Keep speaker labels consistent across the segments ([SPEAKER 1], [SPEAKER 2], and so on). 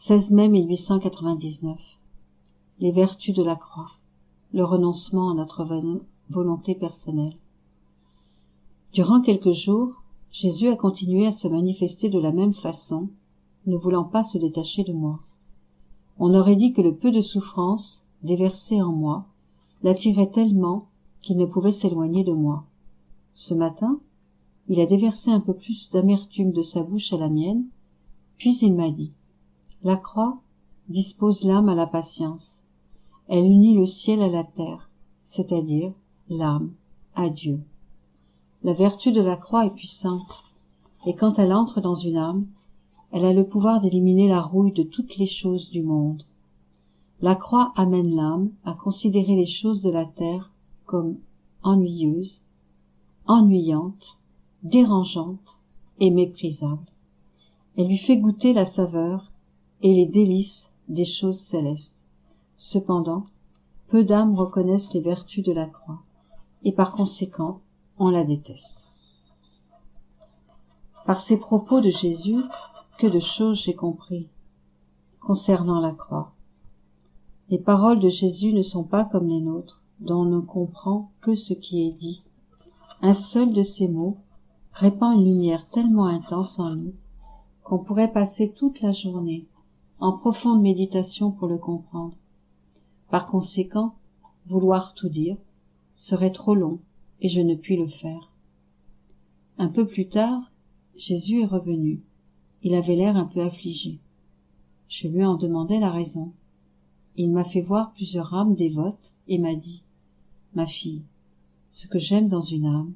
[SPEAKER 1] 16 mai 1899. Les vertus de la croix, le renoncement à notre volonté personnelle. Durant quelques jours, Jésus a continué à se manifester de la même façon, ne voulant pas se détacher de moi. On aurait dit que le peu de souffrance déversée en moi l'attirait tellement qu'il ne pouvait s'éloigner de moi. Ce matin, il a déversé un peu plus d'amertume de sa bouche à la mienne, puis il m'a dit: la croix dispose l'âme à la patience. Elle unit le ciel à la terre, c'est-à-dire l'âme à Dieu. La vertu de la croix est puissante, et quand elle entre dans une âme, elle a le pouvoir d'éliminer la rouille de toutes les choses du monde. La croix amène l'âme à considérer les choses de la terre comme ennuyeuses, ennuyantes, dérangeantes et méprisables. Elle lui fait goûter la saveur et les délices des choses célestes. Cependant, peu d'âmes reconnaissent les vertus de la croix, et par conséquent, on la déteste. Par ces propos de Jésus, que de choses j'ai compris concernant la croix. Les paroles de Jésus ne sont pas comme les nôtres, dont on ne comprend que ce qui est dit. Un seul de ces mots répand une lumière tellement intense en nous qu'on pourrait passer toute la journée en profonde méditation pour le comprendre. Par conséquent, vouloir tout dire serait trop long et je ne puis le faire. Un peu plus tard, Jésus est revenu. Il avait l'air un peu affligé. Je lui en demandai la raison. Il m'a fait voir plusieurs âmes dévotes et m'a dit: ma fille, ce que j'aime dans une âme,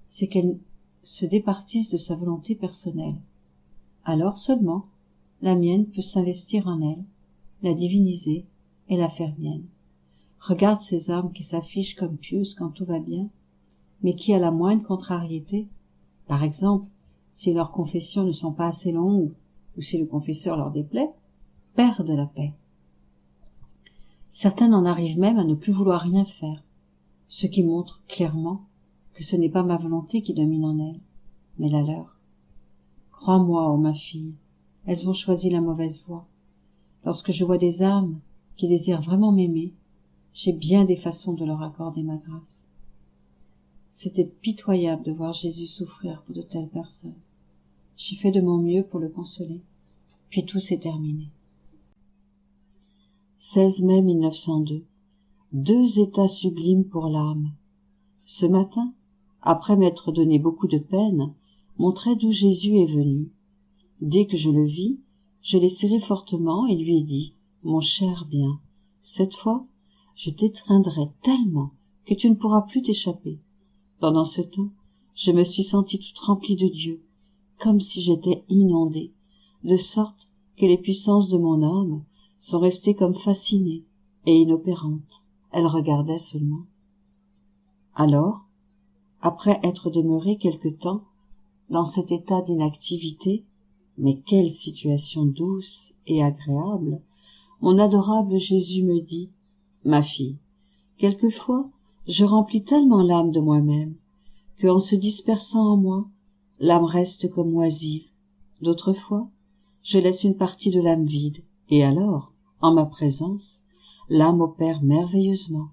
[SPEAKER 1] c'est qu'elle se départisse de sa volonté personnelle. Alors seulement, la mienne peut s'investir en elle, la diviniser et la faire mienne. Regarde ces âmes qui s'affichent comme pieuses quand tout va bien, mais qui, à la moindre contrariété, par exemple, si leurs confessions ne sont pas assez longues ou si le confesseur leur déplaît, perdent la paix. Certains en arrivent même à ne plus vouloir rien faire, ce qui montre clairement que ce n'est pas ma volonté qui domine en elles, mais la leur. Crois-moi, ô ma fille, elles ont choisi la mauvaise voie. Lorsque je vois des âmes qui désirent vraiment m'aimer, j'ai bien des façons de leur accorder ma grâce. C'était pitoyable de voir Jésus souffrir pour de telles personnes. J'ai fait de mon mieux pour le consoler, puis tout s'est terminé. 16 mai 1902. 2 états sublimes pour l'âme. Ce matin, après m'être donné beaucoup de peine, montrait d'où Jésus est venu. Dès que je le vis, je l'ai serré fortement et lui ai dit: mon cher bien, cette fois, je t'étreindrai tellement que tu ne pourras plus t'échapper. Pendant ce temps, je me suis sentie toute remplie de Dieu, comme si j'étais inondée, de sorte que les puissances de mon âme sont restées comme fascinées et inopérantes. Elles regardaient seulement. Alors, après être demeuré quelque temps dans cet état d'inactivité, mais quelle situation douce et agréable, mon adorable Jésus me dit: ma fille, quelquefois je remplis tellement l'âme de moi-même que, en se dispersant en moi, l'âme reste comme oisive. D'autres fois, je laisse une partie de l'âme vide, et alors, en ma présence, l'âme opère merveilleusement.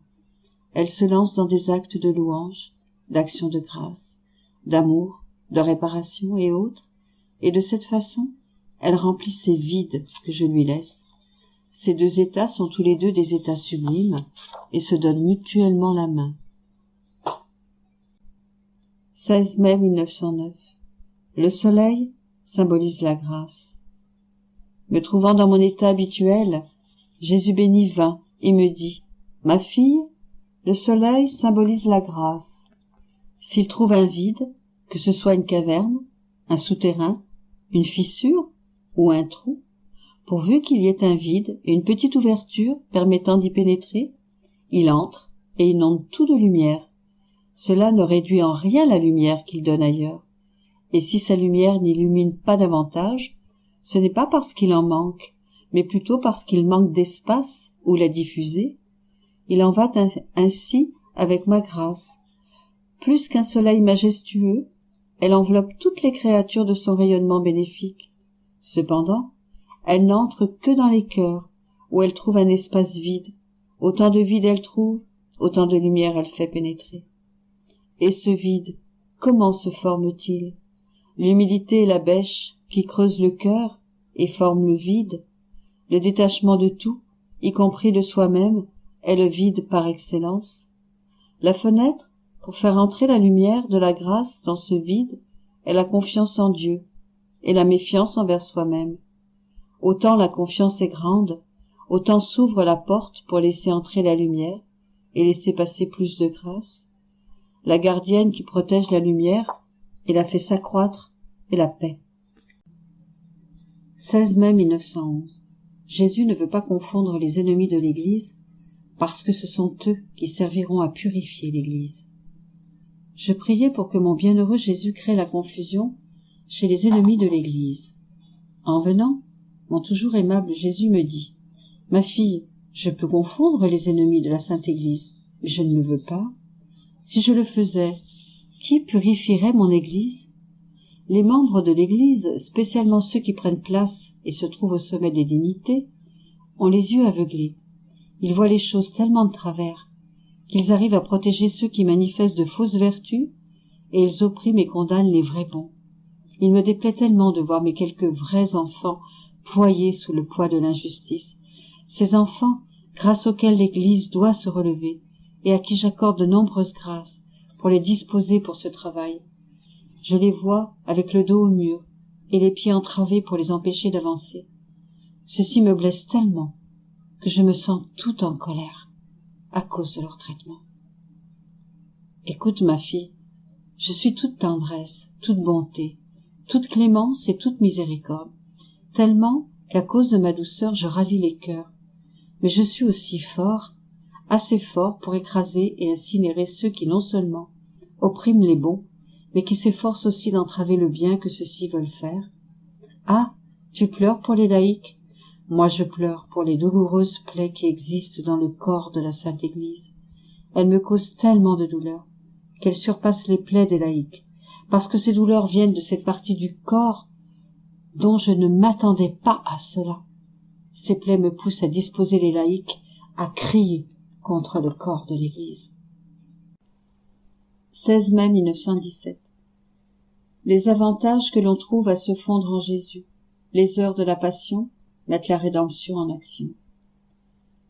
[SPEAKER 1] Elle se lance dans des actes de louange, d'action de grâce, d'amour, de réparation et autres, et de cette façon, elle remplit ces vides que je lui laisse. Ces 2 états sont tous les 2 des états sublimes et se donnent mutuellement la main. 16 mai 1909. Le soleil symbolise la grâce. Me trouvant dans mon état habituel, Jésus béni vint et me dit: ma fille, le soleil symbolise la grâce. S'il trouve un vide, que ce soit une caverne, un souterrain, une fissure ou un trou, pourvu qu'il y ait un vide et une petite ouverture permettant d'y pénétrer, il entre et inonde tout de lumière. Cela ne réduit en rien la lumière qu'il donne ailleurs. Et si sa lumière n'illumine pas davantage, ce n'est pas parce qu'il en manque, mais plutôt parce qu'il manque d'espace où la diffuser. Il en va ainsi avec ma grâce. Plus qu'un soleil majestueux, elle enveloppe toutes les créatures de son rayonnement bénéfique. Cependant, Elle n'entre que dans les cœurs, où elle trouve un espace vide. Autant de vide elle trouve, autant de lumière elle fait pénétrer. Et ce vide, comment se forme-t-il? L'humilité est la bêche qui creuse le cœur et forme le vide. Le détachement de tout, y compris de soi-même, est le vide par excellence. La fenêtre, pour faire entrer la lumière de la grâce dans ce vide, est la confiance en Dieu et la méfiance envers soi-même. Autant la confiance est grande, autant s'ouvre la porte pour laisser entrer la lumière et laisser passer plus de grâce. La gardienne qui protège la lumière et la fait s'accroître est la paix. 16 mai 1911. Jésus ne veut pas confondre les ennemis de l'Église parce que ce sont eux qui serviront à purifier l'Église. Je priais pour que mon bienheureux Jésus crée la confusion chez les ennemis de l'Église. En venant, mon toujours aimable Jésus me dit « Ma fille, je peux confondre les ennemis de la Sainte Église, mais je ne le veux pas. Si je le faisais, qui purifierait mon Église ? Les membres de l'Église, spécialement ceux qui prennent place et se trouvent au sommet des dignités, ont les yeux aveuglés. Ils voient les choses tellement de travers qu'ils arrivent à protéger ceux qui manifestent de fausses vertus et ils oppriment et condamnent les vrais bons. Il me déplaît tellement de voir mes quelques vrais enfants ployés sous le poids de l'injustice. Ces enfants, grâce auxquels l'Église doit se relever et à qui j'accorde de nombreuses grâces pour les disposer pour ce travail. Je les vois avec le dos au mur et les pieds entravés pour les empêcher d'avancer. Ceci me blesse tellement que je me sens tout en colère à cause de leur traitement. Écoute, ma fille, je suis toute tendresse, toute bonté, toute clémence et toute miséricorde, tellement qu'à cause de ma douceur je ravis les cœurs. Mais je suis aussi fort, assez fort pour écraser et incinérer ceux qui non seulement oppriment les bons, mais qui s'efforcent aussi d'entraver le bien que ceux-ci veulent faire. Ah, tu pleures pour les laïcs? Moi je pleure pour les douloureuses plaies qui existent dans le corps de la Sainte Église. Elles me causent tellement de douleur qu'elles surpassent les plaies des laïcs, parce que ces douleurs viennent de cette partie du corps dont je ne m'attendais pas à cela. Ces plaies me poussent à disposer les laïcs à crier contre le corps de l'Église. 16 mai 1917. Les avantages que l'on trouve à se fondre en Jésus, les heures de la passion, mettent la rédemption en action.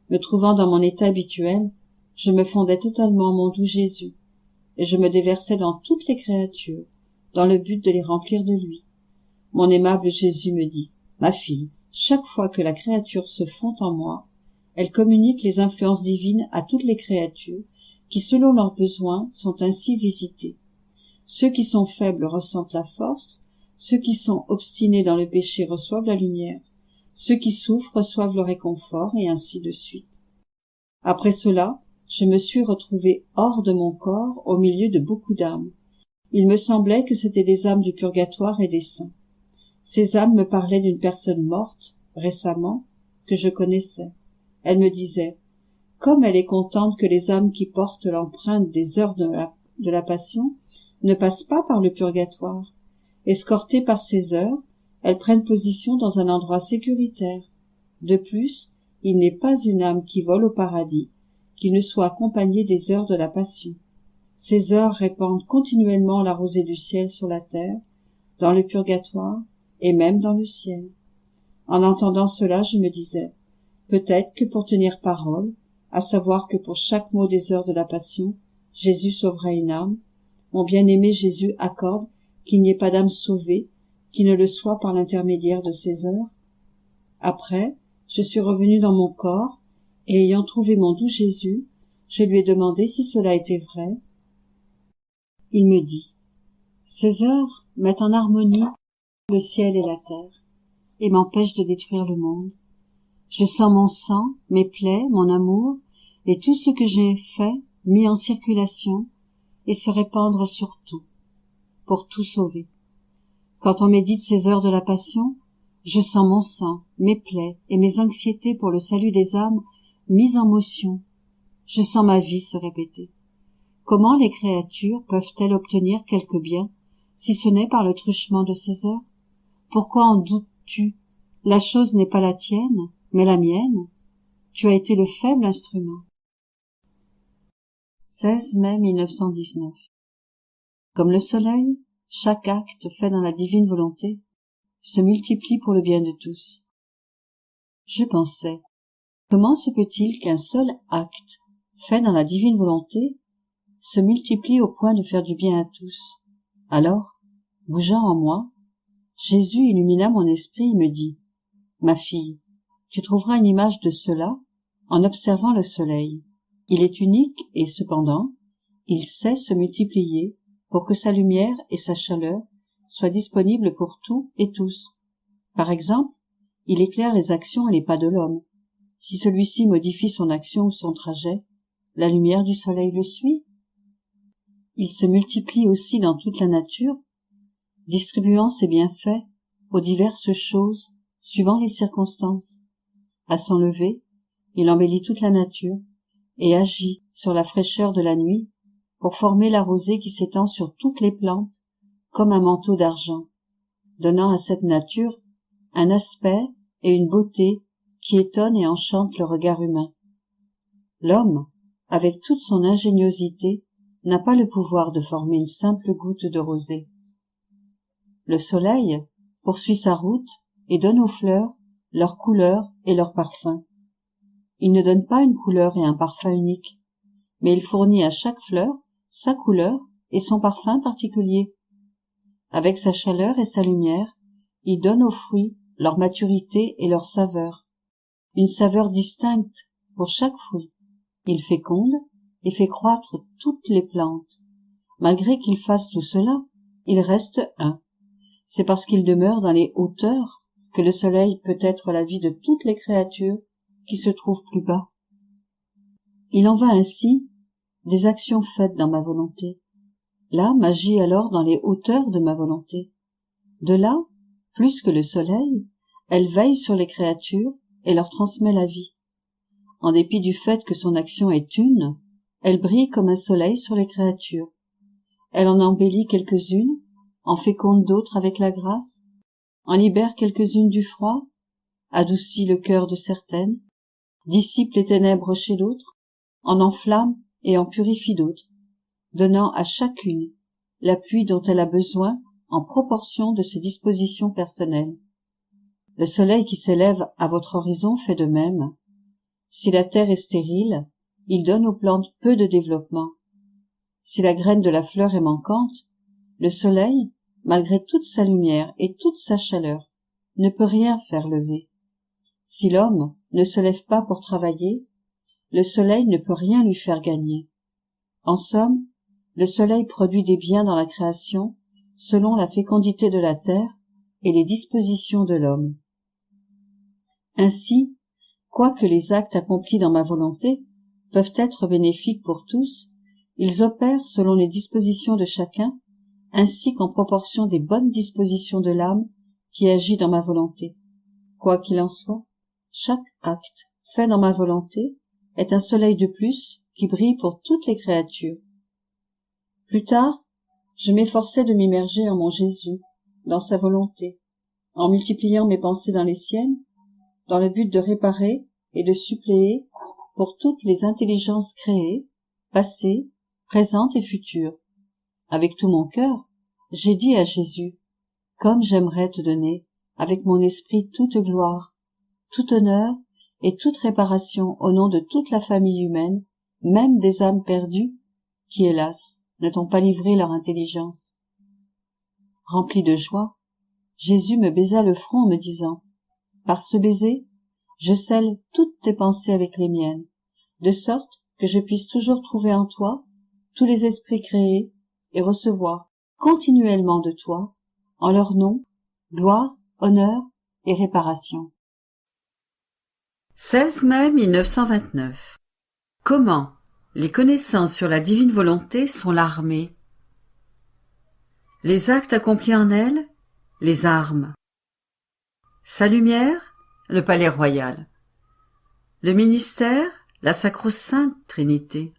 [SPEAKER 1] Me trouvant dans mon état habituel, je me fondais totalement en mon doux Jésus, et je me déversais dans toutes les créatures, dans le but de les remplir de lui. Mon aimable Jésus me dit, « Ma fille, chaque fois que la créature se fond en moi, elle communique les influences divines à toutes les créatures, qui selon leurs besoins sont ainsi visitées. Ceux qui sont faibles ressentent la force, ceux qui sont obstinés dans le péché reçoivent la lumière, ceux qui souffrent reçoivent le réconfort, et ainsi de suite. Après cela, je me suis retrouvée hors de mon corps, au milieu de beaucoup d'âmes. Il me semblait que c'étaient des âmes du purgatoire et des saints. Ces âmes me parlaient d'une personne morte, récemment, que je connaissais. Elles me disaient, comme elle est contente que les âmes qui portent l'empreinte des heures de la passion ne passent pas par le purgatoire. Escortées par ces heures, elles prennent position dans un endroit sécuritaire. De plus, il n'est pas une âme qui vole au paradis qui ne soit accompagnée des heures de la passion. Ces heures répandent continuellement la rosée du ciel sur la terre, dans le purgatoire et même dans le ciel. En entendant cela, je me disais, peut-être que pour tenir parole, à savoir que pour chaque mot des heures de la passion, Jésus sauverait une âme, mon bien-aimé Jésus accorde qu'il n'y ait pas d'âme sauvée qui ne le soit par l'intermédiaire de ces heures. Après, je suis revenu dans mon corps, et ayant trouvé mon doux Jésus, je lui ai demandé si cela était vrai. Il me dit, ces heures mettent en harmonie le ciel et la terre, et m'empêchent de détruire le monde. Je sens mon sang, mes plaies, mon amour, et tout ce que j'ai fait mis en circulation, et se répandre sur tout, pour tout sauver. Quand on médite ces heures de la passion, je sens mon sang, mes plaies et mes anxiétés pour le salut des âmes mises en motion. Je sens ma vie se répéter. Comment les créatures peuvent-elles obtenir quelque bien, si ce n'est par le truchement de ces heures? Pourquoi en doutes-tu? La chose n'est pas la tienne, mais la mienne. Tu as été le faible instrument. 16 mai 1919. Comme le soleil, chaque acte fait dans la divine volonté se multiplie pour le bien de tous. Je pensais, comment se peut-il qu'un seul acte fait dans la divine volonté se multiplie au point de faire du bien à tous? Alors, bougeant en moi, Jésus illumina mon esprit et me dit, « Ma fille, tu trouveras une image de cela en observant le soleil. Il est unique et cependant, il sait se multiplier pour que sa lumière et sa chaleur soient disponibles pour tout et tous. Par exemple, il éclaire les actions et les pas de l'homme. Si celui-ci modifie son action ou son trajet, la lumière du soleil le suit. Il se multiplie aussi dans toute la nature, distribuant ses bienfaits aux diverses choses suivant les circonstances. À son lever, il embellit toute la nature et agit sur la fraîcheur de la nuit pour former la rosée qui s'étend sur toutes les plantes comme un manteau d'argent, donnant à cette nature un aspect et une beauté qui étonnent et enchantent le regard humain. L'homme, avec toute son ingéniosité, n'a pas le pouvoir de former une simple goutte de rosée. Le soleil poursuit sa route et donne aux fleurs leur couleur et leur parfum. Il ne donne pas une couleur et un parfum unique, mais il fournit à chaque fleur sa couleur et son parfum particulier. Avec sa chaleur et sa lumière, il donne aux fruits leur maturité et leur saveur, une saveur distincte pour chaque fruit. Il féconde et fait croître toutes les plantes. Malgré qu'il fasse tout cela, il reste un. C'est parce qu'il demeure dans les hauteurs que le soleil peut être la vie de toutes les créatures qui se trouvent plus bas. Il en va ainsi des actions faites dans ma volonté. L'âme agit alors dans les hauteurs de ma volonté. De là, plus que le soleil, elle veille sur les créatures et leur transmet la vie. En dépit du fait que son action est une, elle brille comme un soleil sur les créatures. Elle en embellit quelques-unes, en féconde d'autres avec la grâce, en libère quelques-unes du froid, adoucit le cœur de certaines, dissipe les ténèbres chez d'autres, en enflamme et en purifie d'autres, donnant à chacune l'appui dont elle a besoin en proportion de ses dispositions personnelles. Le soleil qui s'élève à votre horizon fait de même. Si la terre est stérile, il donne aux plantes peu de développement. Si la graine de la fleur est manquante, le soleil, malgré toute sa lumière et toute sa chaleur, ne peut rien faire lever. Si l'homme ne se lève pas pour travailler, le soleil ne peut rien lui faire gagner. En somme, le soleil produit des biens dans la création selon la fécondité de la terre et les dispositions de l'homme. Ainsi, quoique les actes accomplis dans ma volonté peuvent être bénéfiques pour tous, ils opèrent selon les dispositions de chacun, ainsi qu'en proportion des bonnes dispositions de l'âme qui agit dans ma volonté. Quoi qu'il en soit, chaque acte fait dans ma volonté est un soleil de plus qui brille pour toutes les créatures. Plus tard, je m'efforçais de m'immerger en mon Jésus, dans sa volonté, en multipliant mes pensées dans les siennes, dans le but de réparer et de suppléer pour toutes les intelligences créées, passées, présentes et futures. Avec tout mon cœur, j'ai dit à Jésus, comme j'aimerais te donner, avec mon esprit, toute gloire, tout honneur et toute réparation au nom de toute la famille humaine, même des âmes perdues, qui, hélas, ne t'ont pas livré leur intelligence. Rempli de joie, Jésus me baisa le front en me disant, « Par ce baiser, je scelle toutes tes pensées avec les miennes, de sorte que je puisse toujours trouver en toi tous les esprits créés et recevoir continuellement de toi, en leur nom, gloire, honneur et réparation. »
[SPEAKER 2] 16 mai 1929. Comment les connaissances sur la divine volonté sont l'armée? Les actes accomplis en elle, les armes. Sa lumière, le palais royal. Le ministère, la sacro-sainte Trinité.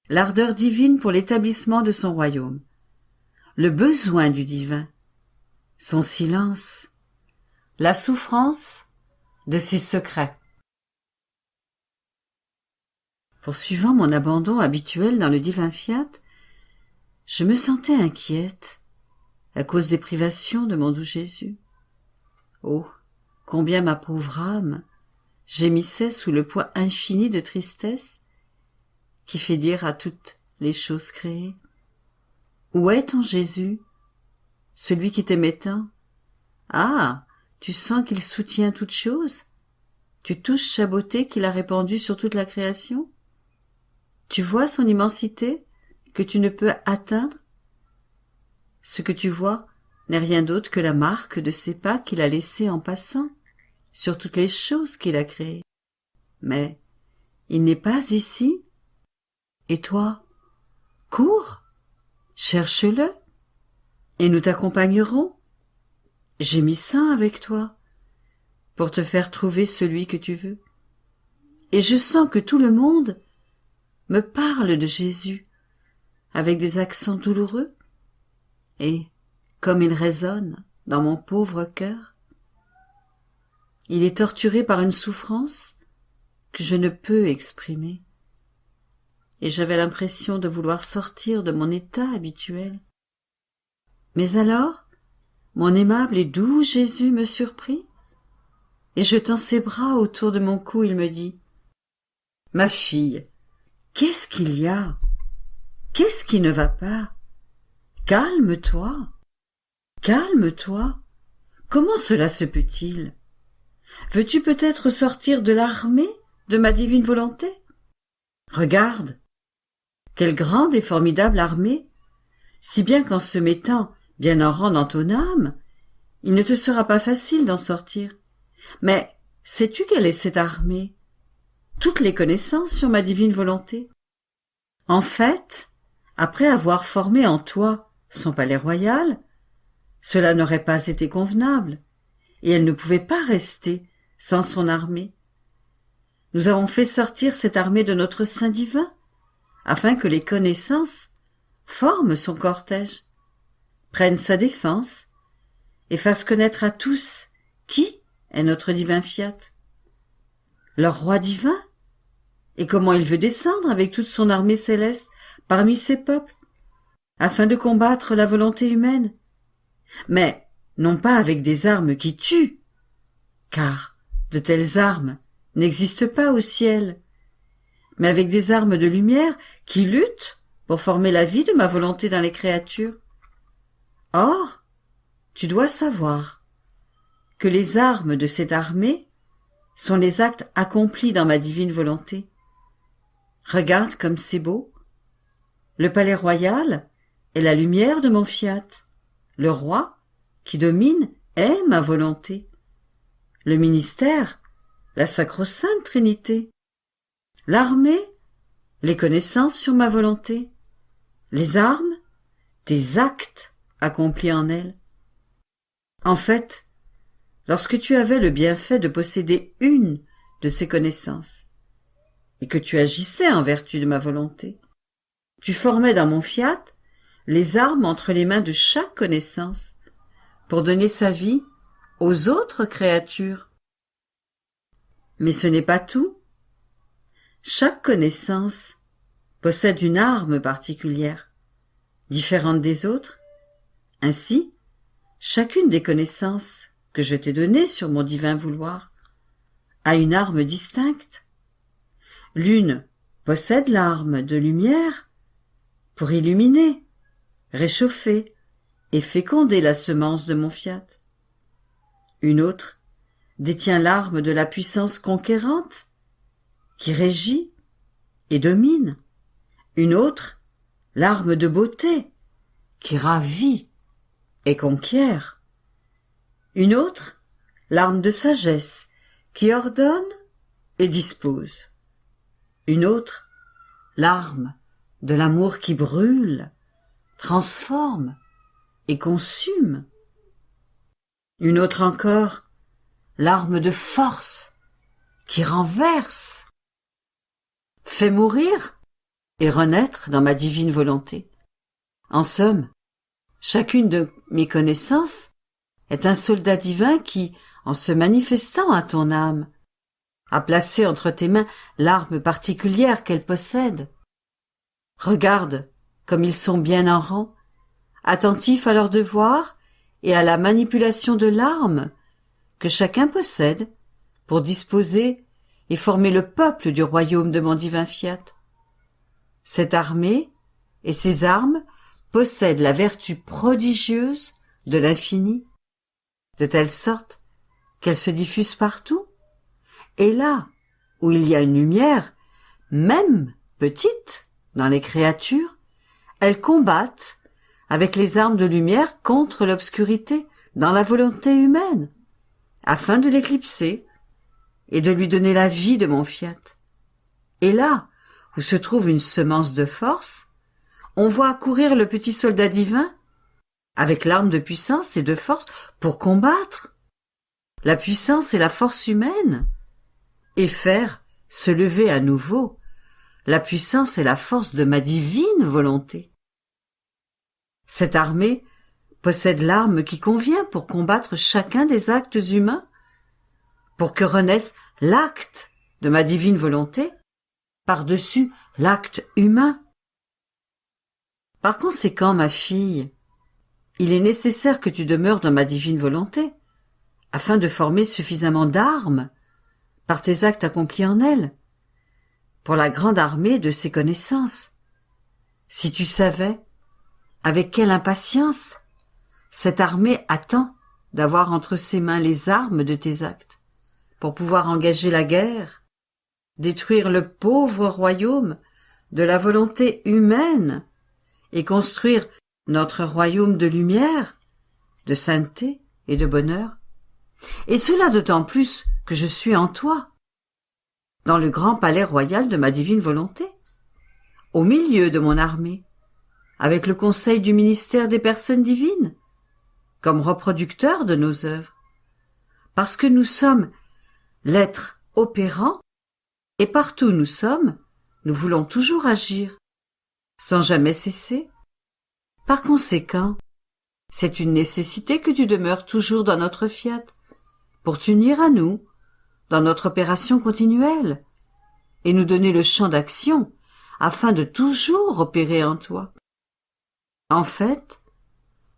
[SPEAKER 2] L'ardeur divine pour l'établissement de son royaume. Le besoin du divin. Son silence. La souffrance de ses secrets. Poursuivant mon abandon habituel dans le divin fiat, je me sentais inquiète à cause des privations de mon doux Jésus. Oh, combien ma pauvre âme gémissait sous le poids infini de tristesse qui fait dire à toutes les choses créées: où est ton Jésus, celui qui t'aimait tant? Ah, tu sens qu'il soutient toutes choses? Tu touches sa beauté qu'il a répandue sur toute la création? Tu vois son immensité que tu ne peux atteindre? Ce que tu vois n'est rien d'autre que la marque de ses pas qu'il a laissés en passant sur toutes les choses qu'il a créées. Mais il n'est pas ici. Et toi, cours, cherche-le, et nous t'accompagnerons, gémissant avec toi, pour te faire trouver celui que tu veux. Et je sens que tout le monde me parle de Jésus avec des accents douloureux, et comme il résonne dans mon pauvre cœur, il est torturé par une souffrance que je ne peux exprimer, et j'avais l'impression de vouloir sortir de mon état habituel. Mais alors, mon aimable et doux Jésus me surprit, et jetant ses bras autour de mon cou, il me dit: « Ma fille, qu'est-ce qu'il y a? Qu'est-ce qui ne va pas? Calme-toi, calme-toi. Comment cela se peut-il? Veux-tu peut-être sortir de l'armée de ma divine volonté? Regarde, quelle grande et formidable armée, si bien qu'en se mettant bien en rang dans ton âme, il ne te sera pas facile d'en sortir. Mais sais-tu quelle est cette armée? Toutes les connaissances sur ma divine volonté. En fait, après avoir formé en toi son palais royal, cela n'aurait pas été convenable, et elle ne pouvait pas rester sans son armée. Nous avons fait sortir cette armée de notre sein divin, afin que les connaissances forment son cortège, prennent sa défense, et fassent connaître à tous qui est notre divin fiat, leur roi divin, et comment il veut descendre avec toute son armée céleste parmi ses peuples, afin de combattre la volonté humaine, mais non pas avec des armes qui tuent, car de telles armes n'existent pas au ciel, mais avec des armes de lumière qui luttent pour former la vie de ma volonté dans les créatures. Or, tu dois savoir que les armes de cette armée sont les actes accomplis dans ma divine volonté. Regarde comme c'est beau. Le palais royal est la lumière de mon fiat. Le roi, qui domine, est ma volonté. Le ministère, la sacro-sainte Trinité. L'armée, les connaissances sur ma volonté. Les armes, tes actes accomplis en elle. En fait, lorsque tu avais le bienfait de posséder une de ces connaissances, et que tu agissais en vertu de ma volonté, tu formais dans mon fiat les armes entre les mains de chaque connaissance, pour donner sa vie aux autres créatures. Mais ce n'est pas tout. Chaque connaissance possède une arme particulière, différente des autres. Ainsi, chacune des connaissances que je t'ai données sur mon divin vouloir a une arme distincte. L'une possède l'arme de lumière pour illuminer, réchauffer et féconder la semence de mon fiat. Une autre détient l'arme de la puissance conquérante qui régit et domine. Une autre, l'arme de beauté qui ravit et conquiert. Une autre, l'arme de sagesse qui ordonne et dispose. Une autre, l'arme de l'amour qui brûle, transforme et consume. Une autre encore, l'arme de force qui renverse, fait mourir et renaître dans ma divine volonté. En somme, chacune de mes connaissances est un soldat divin qui, en se manifestant à ton âme, a placé entre tes mains l'arme particulière qu'elle possède. Regarde comme ils sont bien en rang, attentifs à leur devoir et à la manipulation de l'arme que chacun possède pour disposer et former le peuple du royaume de mon divin fiat. Cette armée et ces armes possèdent la vertu prodigieuse de l'infini, de telle sorte qu'elles se diffusent partout, et là où il y a une lumière, même petite, dans les créatures, elles combattent avec les armes de lumière contre l'obscurité dans la volonté humaine, afin de l'éclipser et de lui donner la vie de mon fiat. Et là où se trouve une semence de force, on voit accourir le petit soldat divin avec l'arme de puissance et de force pour combattre la puissance et la force humaine et faire se lever à nouveau la puissance et la force de ma divine volonté. Cette armée possède l'arme qui convient pour combattre chacun des actes humains, pour que renaisse l'acte de ma divine volonté par-dessus l'acte humain. Par conséquent, ma fille, il est nécessaire que tu demeures dans ma divine volonté, afin de former suffisamment d'armes, par tes actes accomplis en elle, pour la grande armée de ses connaissances. Si tu savais avec quelle impatience cette armée attend d'avoir entre ses mains les armes de tes actes, pour pouvoir engager la guerre, détruire le pauvre royaume de la volonté humaine et construire notre royaume de lumière, de sainteté et de bonheur. Et cela d'autant plus que je suis en toi, dans le grand palais royal de ma divine volonté, au milieu de mon armée, avec le conseil du ministère des personnes divines, comme reproducteurs de nos œuvres, parce que nous sommes l'être opérant, et partout où nous sommes, nous voulons toujours agir, sans jamais cesser. Par conséquent, c'est une nécessité que tu demeures toujours dans notre fiat, pour t'unir à nous, dans notre opération continuelle, et nous donner le champ d'action, afin de toujours opérer en toi. En fait,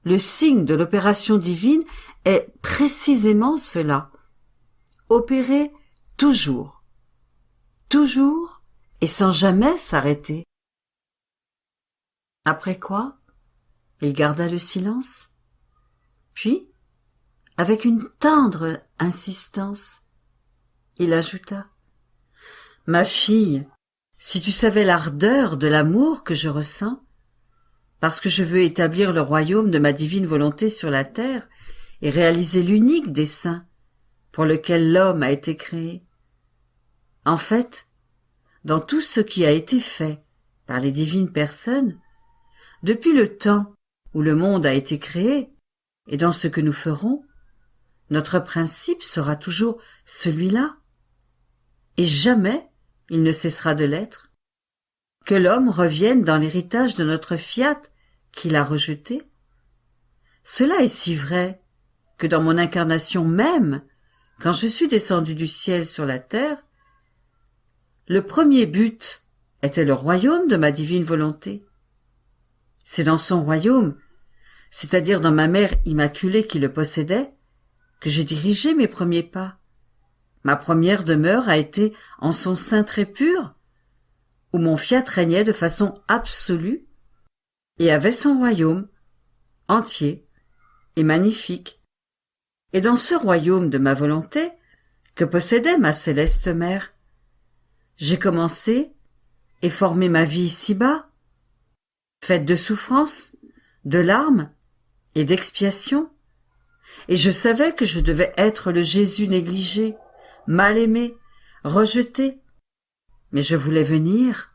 [SPEAKER 2] le signe de l'opération divine est précisément cela. Opérer toujours, toujours et sans jamais s'arrêter. Après quoi, il garda le silence, puis, avec une tendre insistance, il ajouta: « Ma fille, si tu savais l'ardeur de l'amour que je ressens, parce que je veux établir le royaume de ma divine volonté sur la terre et réaliser l'unique dessein pour lequel l'homme a été créé. En fait, dans tout ce qui a été fait par les divines personnes, depuis le temps où le monde a été créé, et dans ce que nous ferons, notre principe sera toujours celui-là, et jamais il ne cessera de l'être. Que l'homme revienne dans l'héritage de notre fiat qu'il a rejeté. Cela est si vrai que dans mon incarnation même, quand je suis descendu du ciel sur la terre, le premier but était le royaume de ma divine volonté. C'est dans son royaume, c'est-à-dire dans ma mère immaculée qui le possédait, que j'ai dirigé mes premiers pas. Ma première demeure a été en son sein très pur, où mon fiat régnait de façon absolue et avait son royaume, entier et magnifique. Et dans ce royaume de ma volonté, que possédait ma céleste mère, j'ai commencé et formé ma vie ici-bas, faite de souffrances, de larmes et d'expiations, et je savais que je devais être le Jésus négligé, mal aimé, rejeté, mais je voulais venir,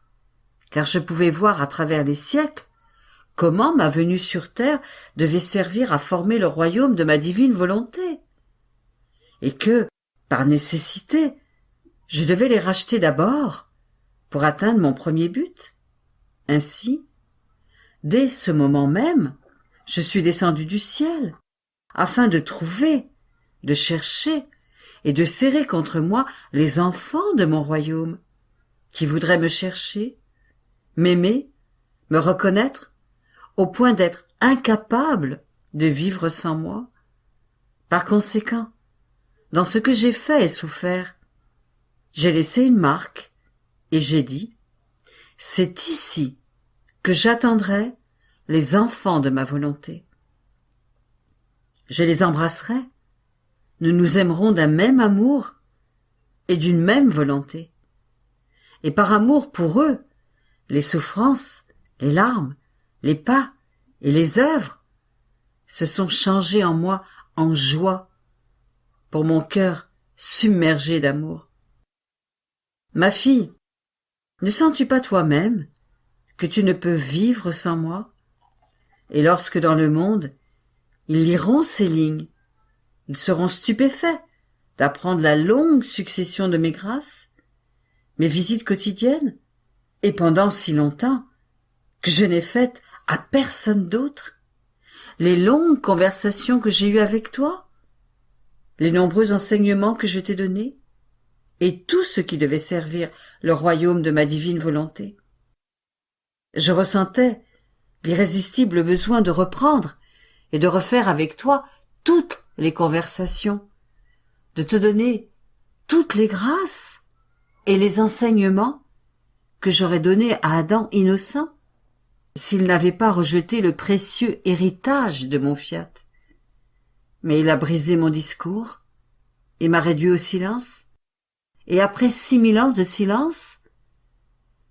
[SPEAKER 2] car je pouvais voir à travers les siècles comment ma venue sur terre devait servir à former le royaume de ma divine volonté, et que, par nécessité, je devais les racheter d'abord pour atteindre mon premier but. Ainsi, dès ce moment même, je suis descendu du ciel, afin de trouver, de chercher et de serrer contre moi les enfants de mon royaume, qui voudraient me chercher, m'aimer, me reconnaître, au point d'être incapables de vivre sans moi. Par conséquent, dans ce que j'ai fait et souffert, j'ai laissé une marque et j'ai dit, c'est ici que j'attendrai les enfants de ma volonté. Je les embrasserai, nous nous aimerons d'un même amour et d'une même volonté. Et par amour pour eux, les souffrances, les larmes, les pas et les œuvres se sont changées en moi en joie, pour mon cœur submergé d'amour. Ma fille, ne sens-tu pas toi-même que tu ne peux vivre sans moi? Et lorsque dans le monde, ils liront ces lignes, ils seront stupéfaits d'apprendre la longue succession de mes grâces, mes visites quotidiennes, et pendant si longtemps que je n'ai faites à personne d'autre, les longues conversations que j'ai eues avec toi, les nombreux enseignements que je t'ai donnés, et tout ce qui devait servir le royaume de ma divine volonté. Je ressentais l'irrésistible besoin de reprendre et de refaire avec toi toutes les conversations, de te donner toutes les grâces et les enseignements que j'aurais donnés à Adam innocent s'il n'avait pas rejeté le précieux héritage de mon fiat. Mais il a brisé mon discours et m'a réduit au silence, et après 6000 ans de silence,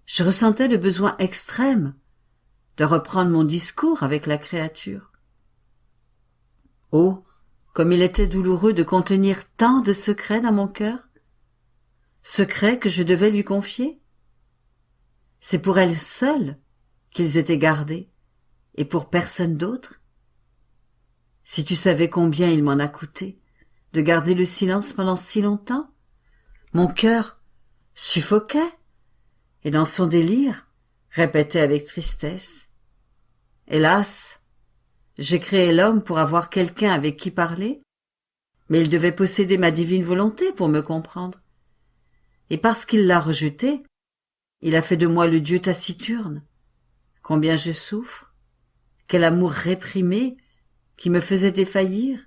[SPEAKER 2] je ressentais le besoin extrême de reprendre mon discours avec la créature. Oh, comme il était douloureux de contenir tant de secrets dans mon cœur, secrets que je devais lui confier. C'est pour elle seule qu'ils étaient gardés, et pour personne d'autre. Si tu savais combien il m'en a coûté de garder le silence pendant si longtemps, mon cœur suffoquait, et dans son délire, répétait avec tristesse. Hélas, j'ai créé l'homme pour avoir quelqu'un avec qui parler, mais il devait posséder ma divine volonté pour me comprendre. Et parce qu'il l'a rejeté, il a fait de moi le Dieu taciturne. Combien je souffre, quel amour réprimé qui me faisait défaillir,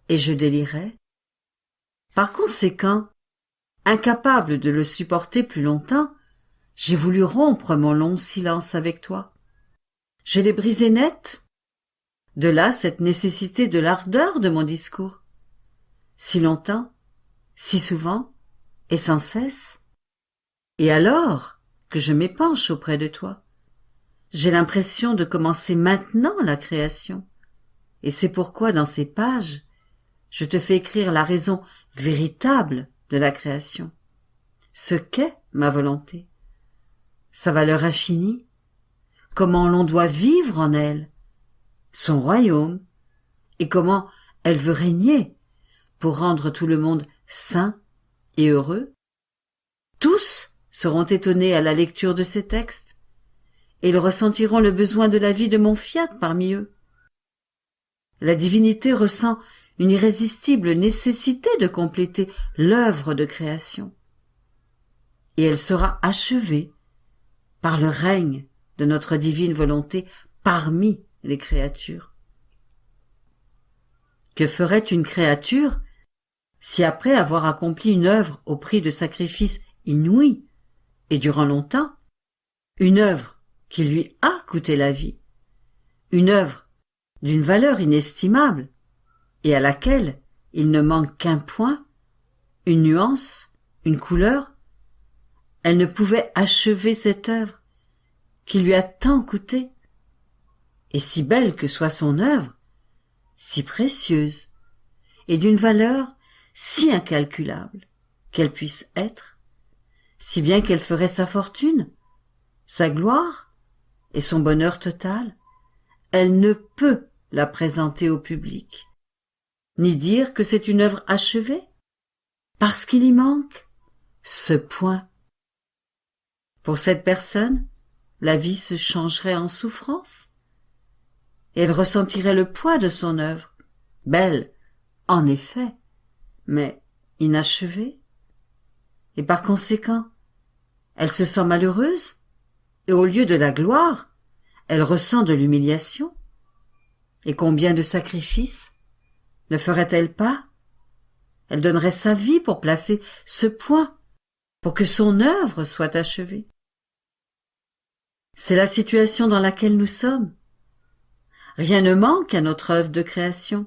[SPEAKER 2] et je délirais. Par conséquent, incapable de le supporter plus longtemps, j'ai voulu rompre mon long silence avec toi. Je l'ai brisé net. De là cette nécessité de l'ardeur de mon discours. Si longtemps, si souvent, et sans cesse. Et alors que je m'épanche auprès de toi, j'ai l'impression de commencer maintenant la création. Et c'est pourquoi dans ces pages, je te fais écrire la raison véritable de la création. Ce qu'est ma volonté, sa valeur infinie, comment l'on doit vivre en elle, son royaume, et comment elle veut régner pour rendre tout le monde sain et heureux. Tous seront étonnés à la lecture de ces textes, et ils ressentiront le besoin de la vie de mon fiat parmi eux. La divinité ressent une irrésistible nécessité de compléter l'œuvre de création, et elle sera achevée par le règne de notre divine volonté parmi les créatures. Que ferait une créature si après avoir accompli une œuvre au prix de sacrifices inouïs et durant longtemps, une œuvre qui lui a coûté la vie, une œuvre d'une valeur inestimable et à laquelle il ne manque qu'un point, une nuance, une couleur, elle ne pouvait achever cette œuvre qui lui a tant coûté, et si belle que soit son œuvre, si précieuse, et d'une valeur si incalculable qu'elle puisse être, si bien qu'elle ferait sa fortune, sa gloire et son bonheur total, elle ne peut la présenter au public, ni dire que c'est une œuvre achevée, parce qu'il y manque ce point. Pour cette personne, la vie se changerait en souffrance, et elle ressentirait le poids de son œuvre, belle, en effet, mais inachevée. Et par conséquent, elle se sent malheureuse, et au lieu de la gloire, elle ressent de l'humiliation. Et combien de sacrifices ne ferait-elle pas? Elle donnerait sa vie pour placer ce point, pour que son œuvre soit achevée. C'est la situation dans laquelle nous sommes. Rien ne manque à notre œuvre de création.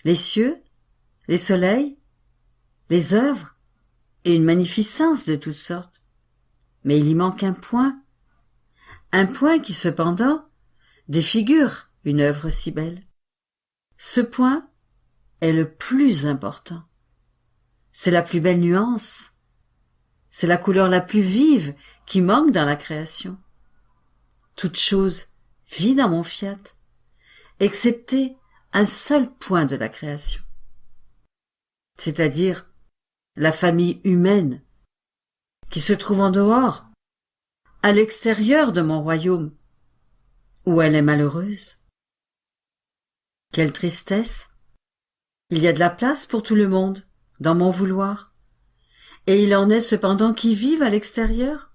[SPEAKER 2] Les cieux, les soleils, les œuvres, et une magnificence de toutes sortes. Mais il y manque un point qui cependant défigure une œuvre si belle. Ce point est le plus important. C'est la plus belle nuance. C'est la couleur la plus vive qui manque dans la création. Toute chose vit dans mon fiat, excepté un seul point de la création, c'est-à-dire la famille humaine qui se trouve en dehors, à l'extérieur de mon royaume, où elle est malheureuse. Quelle tristesse! Il y a de la place pour tout le monde dans mon vouloir, et il en est cependant qui vivent à l'extérieur.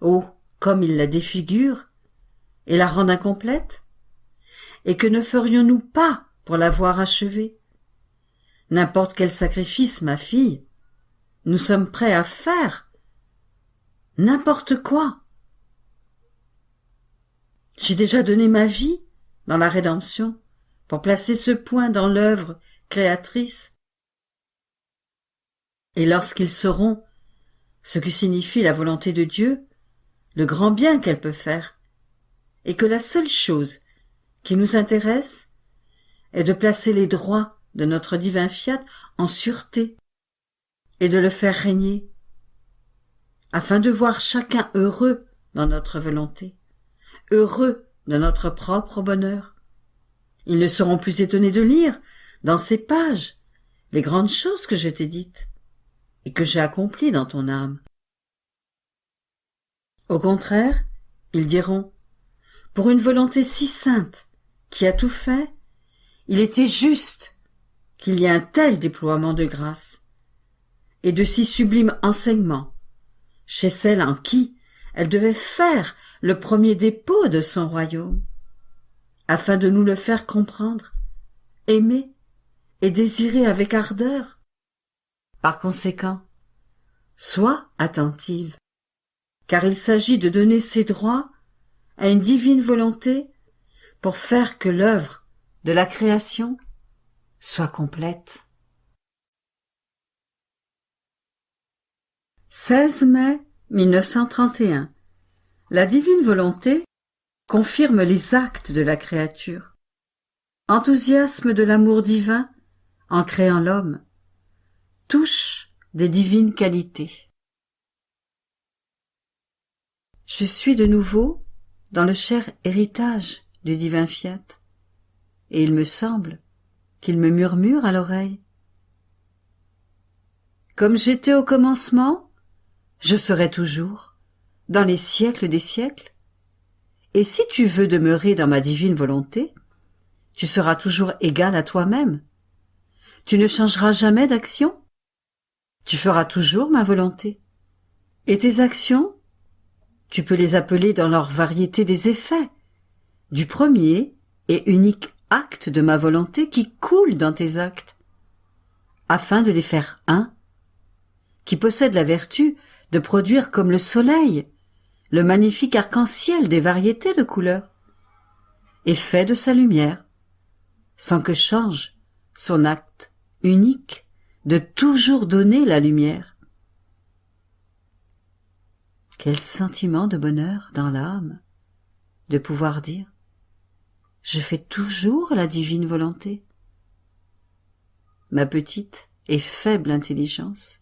[SPEAKER 2] Oh, comme il la défigure et la rend incomplète! Et que ne ferions-nous pas pour la voir achevée? N'importe quel sacrifice, ma fille, nous sommes prêts à faire. N'importe quoi. J'ai déjà donné ma vie dans la rédemption pour placer ce point dans l'œuvre créatrice. Et lorsqu'ils sauront ce que signifie la volonté de Dieu, le grand bien qu'elle peut faire, et que la seule chose qui nous intéresse est de placer les droits de notre divin fiat en sûreté et de le faire régner, afin de voir chacun heureux dans notre volonté, heureux de notre propre bonheur. Ils ne seront plus étonnés de lire dans ces pages les grandes choses que je t'ai dites et que j'ai accomplies dans ton âme. Au contraire, ils diront: pour une volonté si sainte qui a tout fait, il était juste qu'il y ait un tel déploiement de grâce et de si sublimes enseignements chez celle en qui elle devait faire le premier dépôt de son royaume, afin de nous le faire comprendre, aimer et désirer avec ardeur. Par conséquent, sois attentive, car il s'agit de donner ses droits à une divine volonté pour faire que l'œuvre de la création soit complète. 16 mai 1931. La divine volonté confirme les actes de la créature. Enthousiasme de l'amour divin en créant l'homme. Touche des divines qualités. Je suis de nouveau dans le cher héritage du divin fiat, et il me semble qu'il me murmure à l'oreille: comme j'étais au commencement, je serai toujours, dans les siècles des siècles, et si tu veux demeurer dans ma divine volonté, tu seras toujours égal à toi-même. Tu ne changeras jamais d'action. Tu feras toujours ma volonté. Et tes actions, tu peux les appeler dans leur variété des effets, du premier et unique acte de ma volonté qui coule dans tes actes, afin de les faire un, qui possède la vertu de produire comme le soleil le magnifique arc-en-ciel des variétés de couleurs, et fait de sa lumière, sans que change son acte unique de toujours donner la lumière. Quel sentiment de bonheur dans l'âme de pouvoir dire: je fais toujours la divine volonté. Ma petite et faible intelligence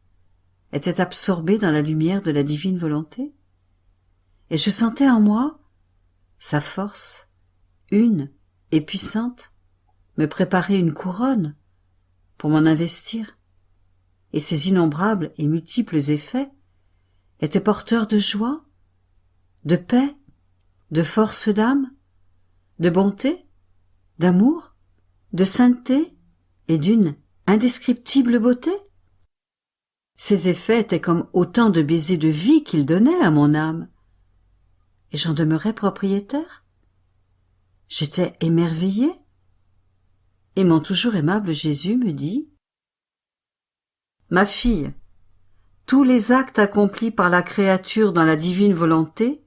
[SPEAKER 2] était absorbée dans la lumière de la divine volonté, et je sentais en moi sa force, une et puissante, me préparer une couronne pour m'en investir, et ces innombrables et multiples effets étaient porteurs de joie, de paix, de force d'âme, de bonté, d'amour de sainteté et d'une indescriptible beauté. Ces effets étaient comme autant de baisers de vie qu'il donnait à mon âme, et j'en demeurais propriétaire. J'étais émerveillée, et mon toujours aimable Jésus me dit : « Ma fille, tous les actes accomplis par la créature dans la divine volonté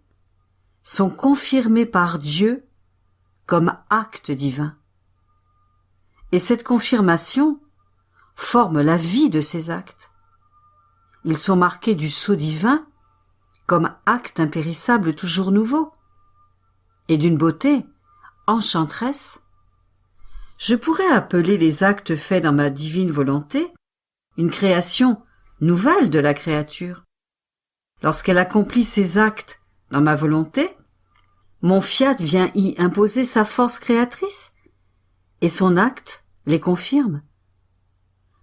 [SPEAKER 2] sont confirmés par Dieu comme actes divins. Et cette confirmation forme la vie de ces actes. Ils sont marqués du sceau divin comme actes impérissables toujours nouveaux, et d'une beauté enchanteresse. Je pourrais appeler les actes faits dans ma divine volonté une création nouvelle de la créature. Lorsqu'elle accomplit ses actes dans ma volonté, mon fiat vient y imposer sa force créatrice, et son acte les confirme.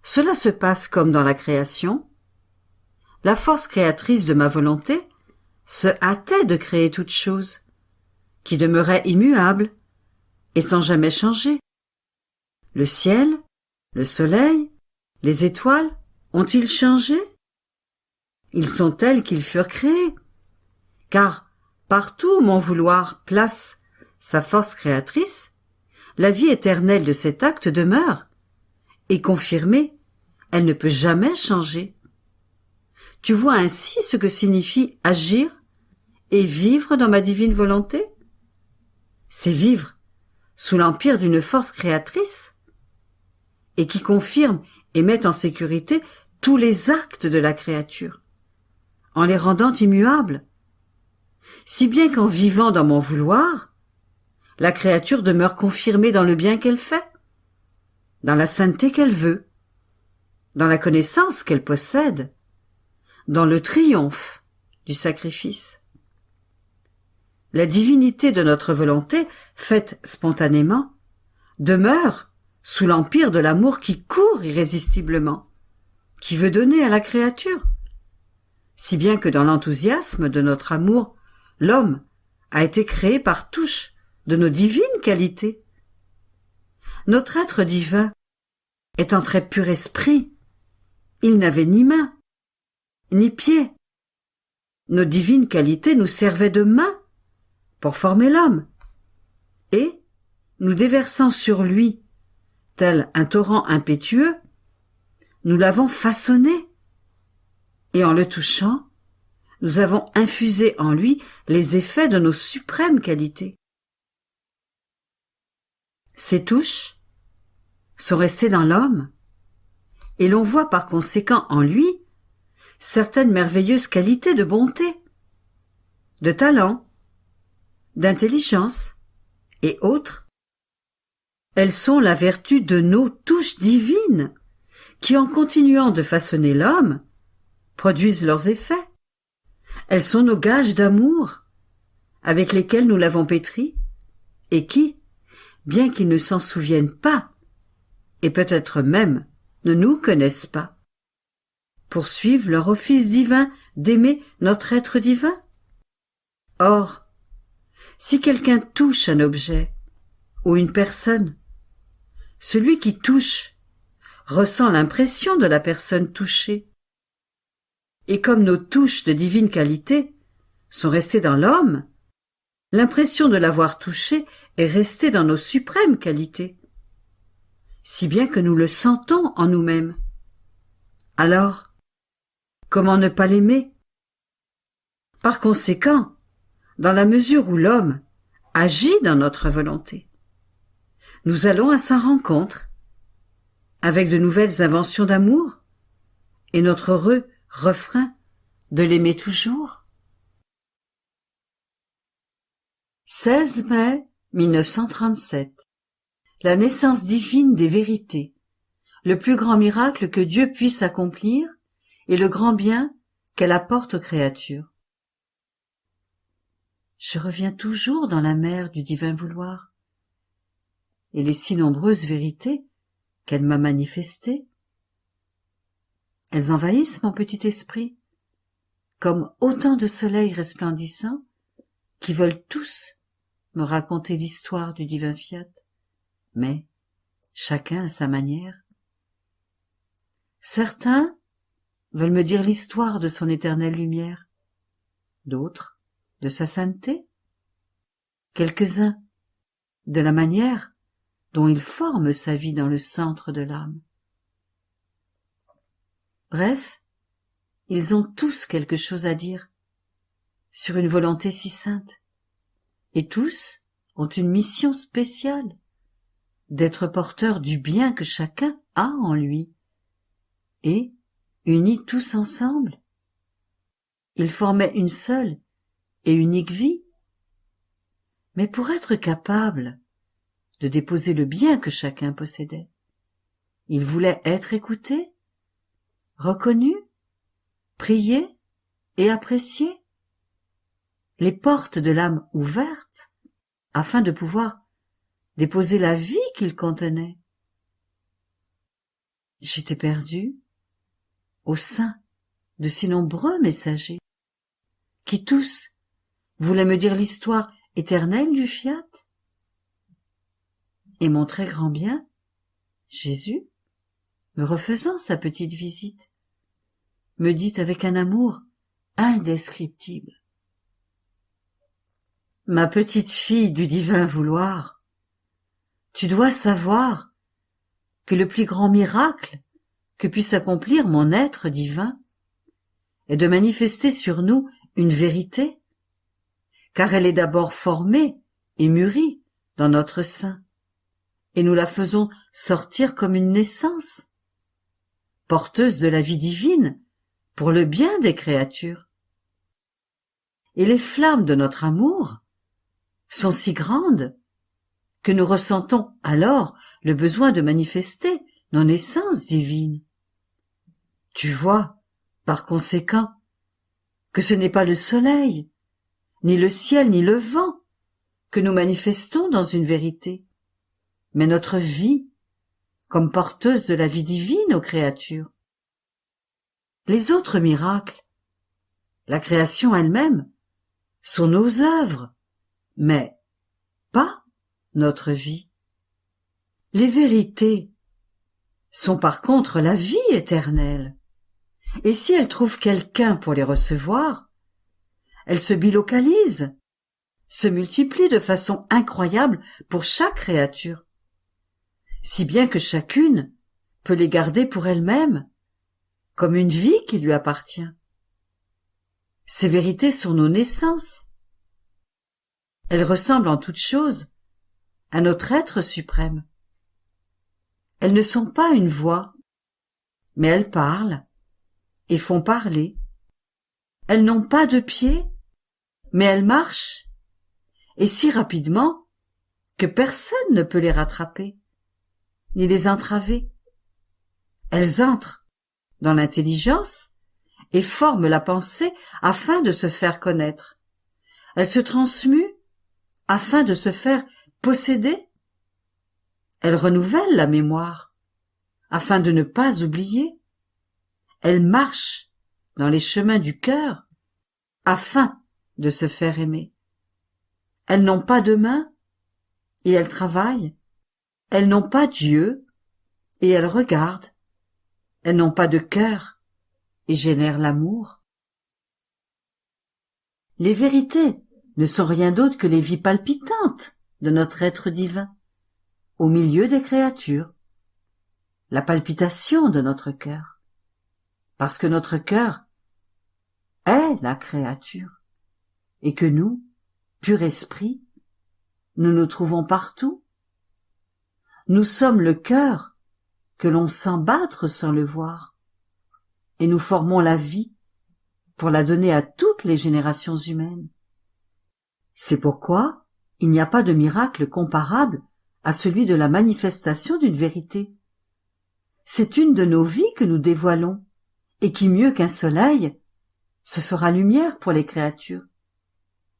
[SPEAKER 2] Cela se passe comme dans la création. La force créatrice de ma volonté se hâtait de créer toute chose, qui demeurait immuable et sans jamais changer. Le ciel, le soleil, les étoiles ont-ils changé? Ils sont tels qu'ils furent créés, car partout où mon vouloir place sa force créatrice, la vie éternelle de cet acte demeure, et confirmée, elle ne peut jamais changer. Tu vois ainsi ce que signifie agir et vivre dans ma divine volonté? C'est vivre sous l'empire d'une force créatrice, et qui confirme et met en sécurité tous les actes de la créature, en les rendant immuables, si bien qu'en vivant dans mon vouloir, la créature demeure confirmée dans le bien qu'elle fait, dans la sainteté qu'elle veut, dans la connaissance qu'elle possède, dans le triomphe du sacrifice. La divinité de notre volonté, faite spontanément, demeure sous l'empire de l'amour qui court irrésistiblement, qui veut donner à la créature, si bien que dans l'enthousiasme de notre amour, l'homme a été créé par touche de nos divines qualités. Notre être divin est un très pur esprit. Il n'avait ni main, ni pied. Nos divines qualités nous servaient de main pour former l'homme. Et, nous déversant sur lui, tel un torrent impétueux, nous l'avons façonné. Et en le touchant, nous avons infusé en lui les effets de nos suprêmes qualités. Ces touches sont restées dans l'homme, et l'on voit par conséquent en lui certaines merveilleuses qualités de bonté, de talent, d'intelligence et autres. Elles sont la vertu de nos touches divines, qui en continuant de façonner l'homme, produisent leurs effets. Elles sont nos gages d'amour, avec lesquels nous l'avons pétri, et qui, bien qu'ils ne s'en souviennent pas, et peut-être même ne nous connaissent pas, poursuivent leur office divin d'aimer notre être divin. Or, si quelqu'un touche un objet ou une personne, celui qui touche ressent l'impression de la personne touchée. Et comme nos touches de divine qualité sont restées dans l'homme, l'impression de l'avoir touché est restée dans nos suprêmes qualités, si bien que nous le sentons en nous-mêmes. Alors, comment ne pas l'aimer? Par conséquent, dans la mesure où l'homme agit dans notre volonté, nous allons à sa rencontre, avec de nouvelles inventions d'amour, et notre heureux refrain de l'aimer toujours. 16 mai 1937. La naissance divine des vérités, le plus grand miracle que Dieu puisse accomplir et le grand bien qu'elle apporte aux créatures. Je reviens toujours dans la mer du divin vouloir, et les si nombreuses vérités qu'elle m'a manifestées, elles envahissent mon petit esprit, comme autant de soleils resplendissants qui veulent tous me raconter l'histoire du divin fiat. Mais chacun à sa manière. Certains veulent me dire l'histoire de son éternelle lumière, d'autres de sa sainteté, quelques-uns de la manière dont il forme sa vie dans le centre de l'âme. Bref, ils ont tous quelque chose à dire sur une volonté si sainte, et tous ont une mission spéciale d'être porteurs du bien que chacun a en lui, et, unis tous ensemble, ils formaient une seule et unique vie. Mais pour être capables de déposer le bien que chacun possédait, ils voulaient être écoutés, reconnus, priés et appréciés, les portes de l'âme ouvertes, afin de pouvoir déposer la vie qu'ils contenaient. J'étais perdu au sein de si nombreux messagers, qui tous voulaient me dire l'histoire éternelle du fiat. Et mon très grand bien, Jésus, me refaisant sa petite visite, me dit avec un amour indescriptible: Ma petite fille du divin vouloir, tu dois savoir que le plus grand miracle que puisse accomplir mon être divin est de manifester sur nous une vérité, car elle est d'abord formée et mûrie dans notre sein, et nous la faisons sortir comme une naissance, porteuse de la vie divine pour le bien des créatures. Et les flammes de notre amour sont si grandes que nous ressentons alors le besoin de manifester nos naissances divines. Tu vois, par conséquent, que ce n'est pas le soleil, ni le ciel, ni le vent que nous manifestons dans une vérité, mais notre vie, comme porteuse de la vie divine aux créatures. Les autres miracles, la création elle-même, sont nos œuvres, mais pas notre vie. Les vérités sont par contre la vie éternelle, et si elles trouvent quelqu'un pour les recevoir, elles se bilocalisent, se multiplient de façon incroyable pour chaque créature, si bien que chacune peut les garder pour elle-même, comme une vie qui lui appartient. Ces vérités sont nos naissances. Elles ressemblent en toutes choses à notre être suprême. Elles ne sont pas une voix, mais elles parlent et font parler. Elles n'ont pas de pieds, mais elles marchent, et si rapidement que personne ne peut les rattraper, ni les entraver. Elles entrent dans l'intelligence et forment la pensée afin de se faire connaître. Elles se transmuent afin de se faire posséder. Elles renouvellent la mémoire afin de ne pas oublier. Elles marchent dans les chemins du cœur afin de se faire aimer. Elles n'ont pas de mains et elles travaillent. Elles n'ont pas d'yeux et elles regardent. Elles n'ont pas de cœur et génèrent l'amour. Les vérités ne sont rien d'autre que les vies palpitantes de notre être divin, au milieu des créatures, la palpitation de notre cœur, parce que notre cœur est la créature, et que nous, pur esprit, nous nous trouvons partout. Nous sommes le cœur que l'on sent battre sans le voir, et nous formons la vie pour la donner à toutes les générations humaines. C'est pourquoi il n'y a pas de miracle comparable à celui de la manifestation d'une vérité. C'est une de nos vies que nous dévoilons, et qui, mieux qu'un soleil, se fera lumière pour les créatures,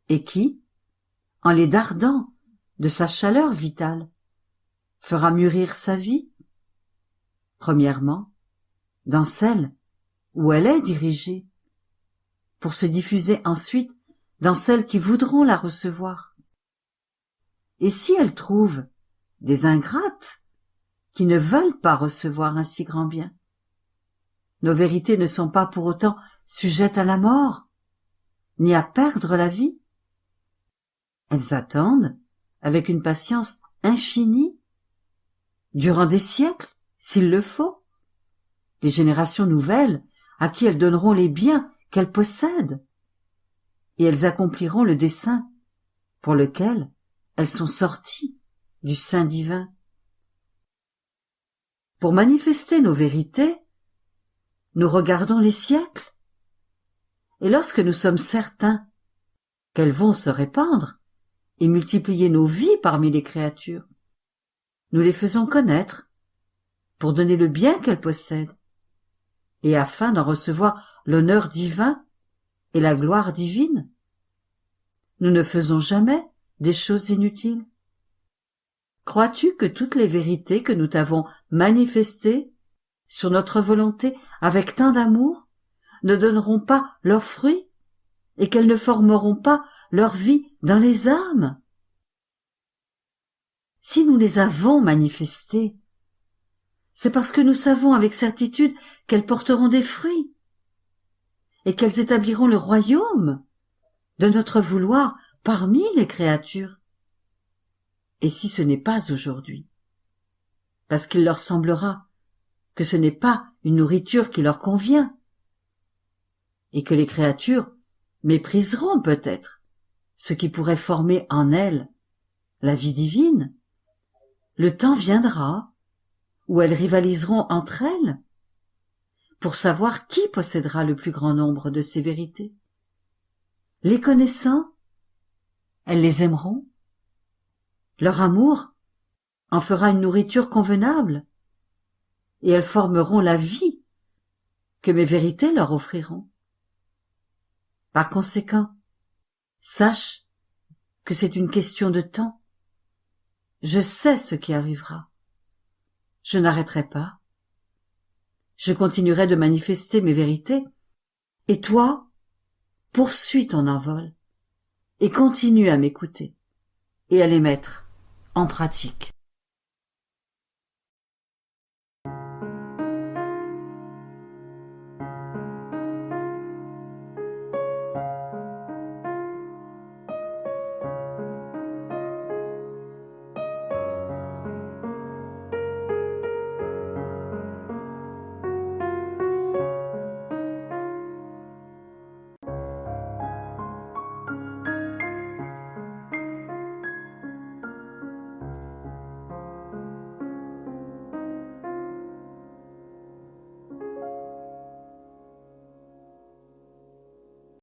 [SPEAKER 2] et qui, en les dardant de sa chaleur vitale, fera mûrir sa vie, premièrement, dans celle où elle est dirigée, pour se diffuser ensuite dans celles qui voudront la recevoir. Et si elle trouve des ingrates qui ne veulent pas recevoir un si grand bien. Nos vérités ne sont pas pour autant sujettes à la mort, ni à perdre la vie. Elles attendent, avec une patience infinie, durant des siècles, s'il le faut, les générations nouvelles à qui elles donneront les biens qu'elles possèdent, et elles accompliront le dessein pour lequel elles sont sorties du sein divin. Pour manifester nos vérités, nous regardons les siècles, et lorsque nous sommes certains qu'elles vont se répandre et multiplier nos vies parmi les créatures, nous les faisons connaître pour donner le bien qu'elles possèdent, et afin d'en recevoir l'honneur divin et la gloire divine. Nous ne faisons jamais des choses inutiles. Crois-tu que toutes les vérités que nous t'avons manifestées sur notre volonté avec tant d'amour ne donneront pas leurs fruits et qu'elles ne formeront pas leur vie dans les âmes? Si nous les avons manifestées, c'est parce que nous savons avec certitude qu'elles porteront des fruits et qu'elles établiront le royaume de notre vouloir parmi les créatures. Et si ce n'est pas aujourd'hui, parce qu'il leur semblera que ce n'est pas une nourriture qui leur convient, et que les créatures mépriseront peut-être ce qui pourrait former en elles la vie divine, le temps viendra où elles rivaliseront entre elles pour savoir qui possédera le plus grand nombre de ces vérités. Les connaissant, elles les aimeront. Leur amour en fera une nourriture convenable, et elles formeront la vie que mes vérités leur offriront. Par conséquent, sache que c'est une question de temps. Je sais ce qui arrivera. Je n'arrêterai pas. Je continuerai de manifester mes vérités, et toi, poursuis ton envol, et continue à m'écouter, et à les mettre en pratique.